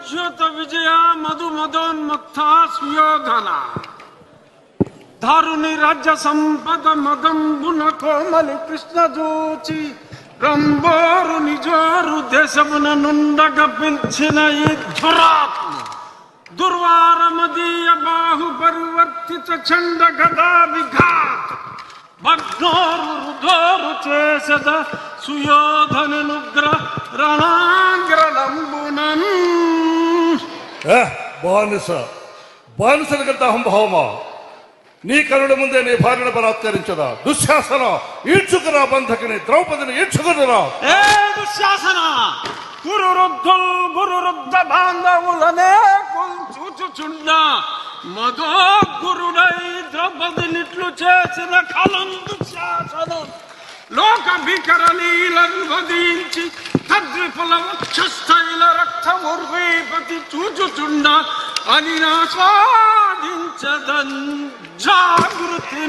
ఉజ్యోత విజయ మధు మదోన్మత్తా సుయోధన దారుని రాజ్య సంపద మదంబున కోమలి కృష్ణ జూచి రంబోరు నిజోరు దేశమున నుండగ పిలిచిన ఈ దురాత్మ దుర్వారమదీయ బాహు పరివర్తిత చండ గదా విఘాత భగ్నోరు రుధోరు చేసద సుయోధనుగ్ర రణాగ్రలంబునన్. బానిసలకంత అహంభావమా? నీ కరుణ ముందే నీ భార్యను బలాత్కరించదా? దుశ్శాసన, ఈడ్చుకురా బంధకిని, ద్రౌపదిని ఈడ్చుకురా. ఏ దుశ్శాసన, గురురుద్ధ బాంధవులనే చూచుచుండా మధో గురుడై ద్రౌపదినిట్లు చేసిన కలం దుశ్శాసనం. లోక భీకర లీలను వధించి తద్విఫల వక్షస్థైల రక్తముర్వీపతి చూచుచుండా అని ఆస్వాదించదన్ జాగృతి.